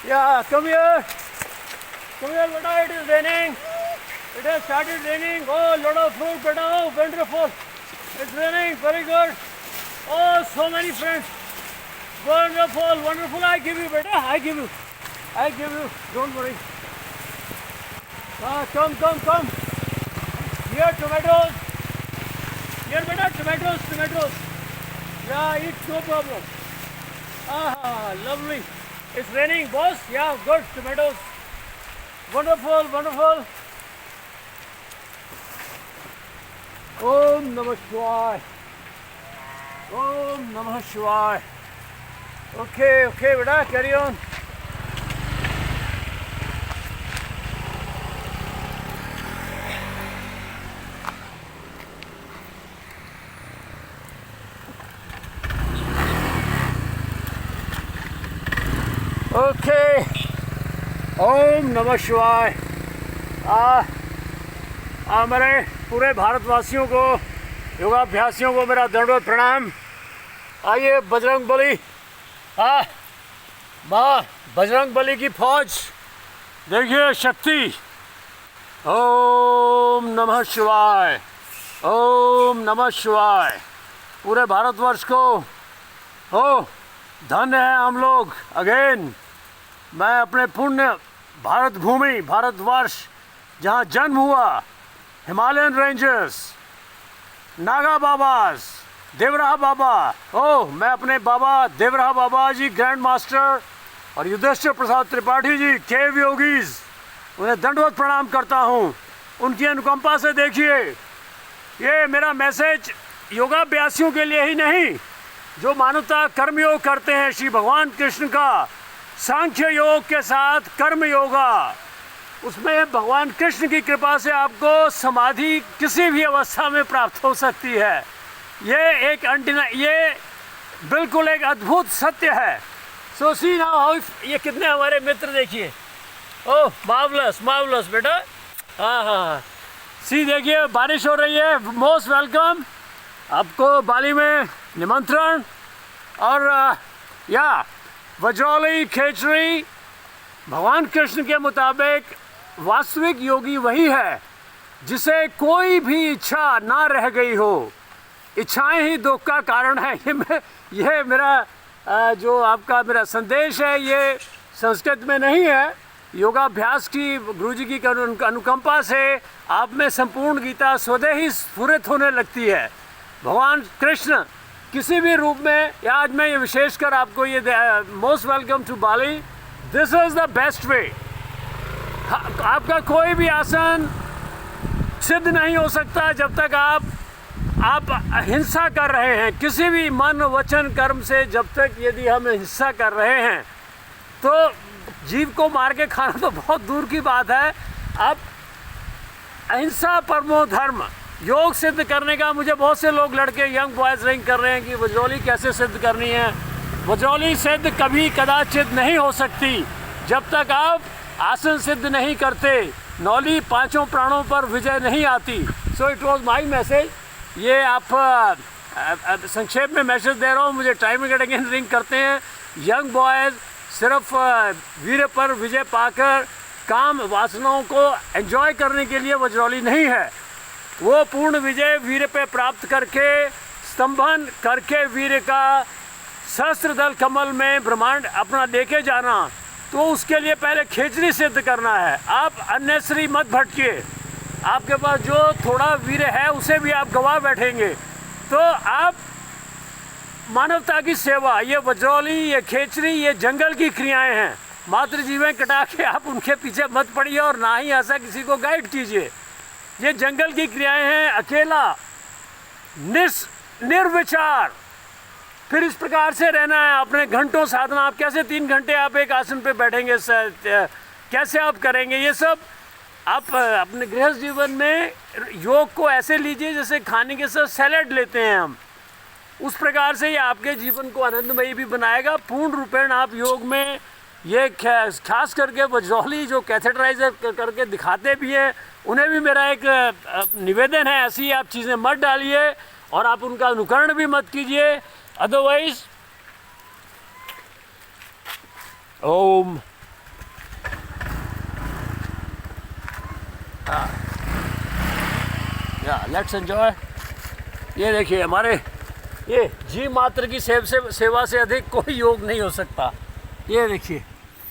Yeah, come here. Come here, beta. It is raining. It has started raining. Oh, lot of fruit, beta. Oh, wonderful. It's raining. Very good. Oh, so many friends. Wonderful, wonderful. I give you, beta. I give you. I give you. Don't worry. Come. Here, tomatoes. Here, beta. Tomatoes. Yeah, eat, no problem. Ah, lovely. It's raining, boss. Yeah, good. Tomatoes. Wonderful. Om Namah Shivaya. Okay, beta, carry on. Okay. ओम नमः शिवाय। मेरे पूरे भारतवासियों को, योगाभ्यासियों को मेरा दंडवत प्रणाम। आइए बजरंग बली, माँ बजरंग बली की फौज देखिए, शक्ति। ओम नमः शिवाय, ओम नमः शिवाय। पूरे भारतवर्ष को धन्य है हम लोग। अगेन मैं अपने पुण्य भारत भूमि, भारतवर्ष जहाँ जन्म हुआ, हिमालयन रेंजर्स, नागा बाबास, देवराहा बाबा, मैं अपने बाबा देवराहा बाबा जी, ग्रैंड मास्टर, और युद्धेश्वर प्रसाद त्रिपाठी जी, केव योगीज, उन्हें दंडवत प्रणाम करता हूँ। उनकी अनुकंपा से देखिए, ये मेरा मैसेज योगाभ्यासियों के लिए ही नहीं, जो मानवता कर्मयोग करते हैं, श्री भगवान कृष्ण का सांख्य योग के साथ कर्म योगा, उसमें भगवान कृष्ण की कृपा से आपको समाधि किसी भी अवस्था में प्राप्त हो सकती है। ये बिल्कुल एक अद्भुत सत्य है। सो सी नाउ हाउ, ये कितने हमारे मित्र देखिए। ओह मार्वलस बेटा। हाँ, सी देखिए, बारिश हो रही है। मोस्ट वेलकम, आपको बाली में निमंत्रण। और वज्रौली खेचरी, भगवान कृष्ण के मुताबिक वास्तविक योगी वही है जिसे कोई भी इच्छा ना रह गई हो। इच्छाएं ही दुख का कारण है। ये मेरा जो आपका मेरा संदेश है, ये संस्कृत में नहीं है। योगाभ्यास की गुरुजी की अनुकंपा से आप में संपूर्ण गीता स्वतः ही स्फुरित होने लगती है। भगवान कृष्ण किसी भी रूप में, या आज मैं ये विशेषकर आपको ये most welcome to Bali, this is the best way. आपका कोई भी आसन सिद्ध नहीं हो सकता जब तक आप हिंसा कर रहे हैं। किसी भी मन वचन कर्म से जब तक यदि हम हिंसा कर रहे हैं, तो जीव को मार के खाना तो बहुत दूर की बात है। आप अहिंसा परमो धर्म, योग सिद्ध करने का, मुझे बहुत से लोग लड़के यंग बॉयज़ रिंग कर रहे हैं कि वज्रौली कैसे सिद्ध करनी है। वज्रौली सिद्ध कभी कदाचित नहीं हो सकती जब तक आप आसन सिद्ध नहीं करते, नौली पांचों प्राणों पर विजय नहीं आती। So it was my message. ये आप संक्षेप में मैसेज दे रहा हूँ, मुझे टाइम अगेन रिंग करते हैं। यंग बॉयज़ सिर्फ वीर पर विजय पाकर काम वासनाओं को एंजॉय करने के लिए वज्रौली नहीं है। वो पूर्ण विजय वीर पे प्राप्त करके, स्तंभन करके वीर का सहस्त्र दल कमल में ब्रह्मांड अपना लेके जाना, तो उसके लिए पहले खेचरी सिद्ध करना है। आप अननेसरी मत भटकिए। आपके पास जो थोड़ा वीर है उसे भी आप गवा बैठेंगे। तो आप मानवता की सेवा, ये वज्रौली, ये खेचरी, ये जंगल की क्रियाएं हैं। मातृ जीवें कटा के आप उनके पीछे मत पड़िए और ना ही ऐसा किसी को गाइड कीजिए। ये जंगल की क्रियाएं हैं। अकेला निर्विचार, फिर इस प्रकार से रहना है। आपने घंटों साधना, आप कैसे 3 घंटे आप एक आसन पे बैठेंगे, कैसे आप करेंगे ये सब। आप अपने गृहस्थ जीवन में योग को ऐसे लीजिए जैसे खाने के साथ सैलेड लेते हैं हम। उस प्रकार से ये आपके जीवन को आनंदमयी भी बनाएगा। पूर्ण रूपेण आप योग में ये खास करके वज्रौली जो कैथेड्राइजर करके दिखाते भी हैं, उन्हें भी मेरा एक निवेदन है, ऐसी आप चीज़ें मत डालिए और आप उनका अनुकरण भी मत कीजिए। अदरवाइज ओम या लेट्स एंजॉय। ये देखिए हमारे ये जीव मात्र की सेवा से अधिक कोई योग नहीं हो सकता। ये देखिए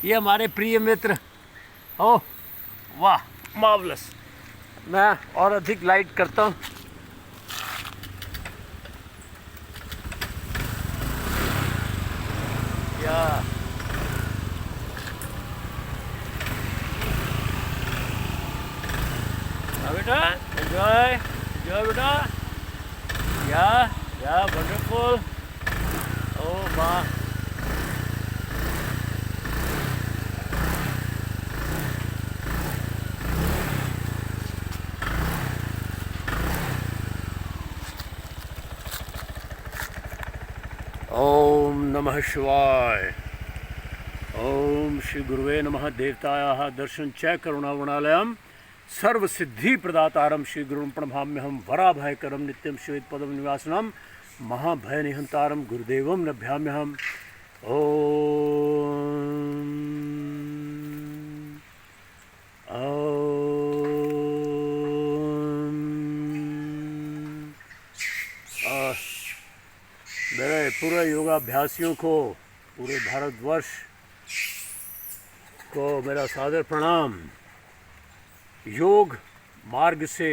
ये हमारे प्रिय मित्र। ओह वाह मार्वलस। मैं और अधिक लाइट करता हूँ। या बेटा एंजॉय एंजॉय बेटा। या वंडरफुल। ओह वाह। ओम नमः शिवाय। ओम श्री गुरुवे नमः। देवतायाः दर्शन च करुणावणालयम सर्व सिद्धि प्रदातारम श्री गुरुं प्रणमाम्यहं। वराभयकरं नित्यं श्वेत पदम निवासनम महाभय निहंतारम गुरुदेवम नभ्याम्यहम्। मेरे पूरे योगाभ्यासियों को, पूरे भारतवर्ष को मेरा सादर प्रणाम। योग मार्ग से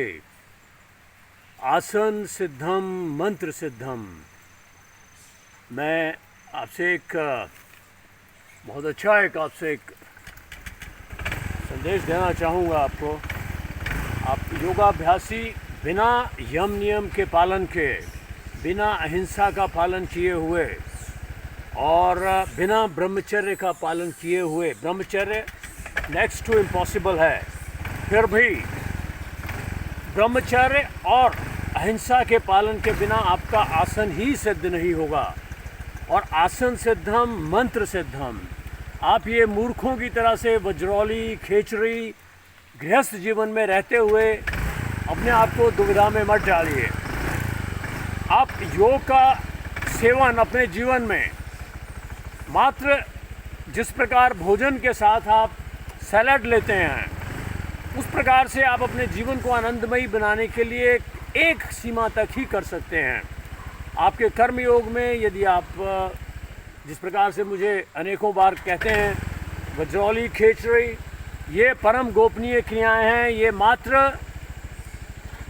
आसन सिद्धम मंत्र सिद्धम। मैं आपसे एक बहुत अच्छा आपसे एक संदेश देना चाहूँगा आपको। आप योगाभ्यासी बिना यम नियम के पालन के, बिना अहिंसा का पालन किए हुए और बिना ब्रह्मचर्य का पालन किए हुए, ब्रह्मचर्य नेक्स्ट टू इम्पॉसिबल है, फिर भी ब्रह्मचर्य और अहिंसा के पालन के बिना आपका आसन ही सिद्ध नहीं होगा। और आसन सिद्धम मंत्र सिद्धम। आप ये मूर्खों की तरह से वज्रौली खेचरी गृहस्थ जीवन में रहते हुए अपने आप को दुविधा में मत डालिए। आप योग का सेवन अपने जीवन में मात्र जिस प्रकार भोजन के साथ आप सैलड लेते हैं, उस प्रकार से आप अपने जीवन को आनंदमयी बनाने के लिए एक सीमा तक ही कर सकते हैं। आपके कर्म योग में यदि आप जिस प्रकार से मुझे अनेकों बार कहते हैं वज्रौली खेचरी, ये परम गोपनीय क्रियाएं हैं। ये मात्र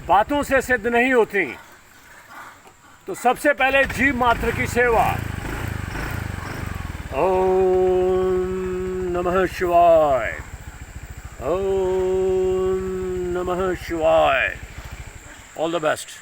बातों से सिद्ध नहीं होती। तो सबसे पहले जीव मात्र की सेवा। ओम नमः शिवाय। ओम नमः शिवाय। All the best.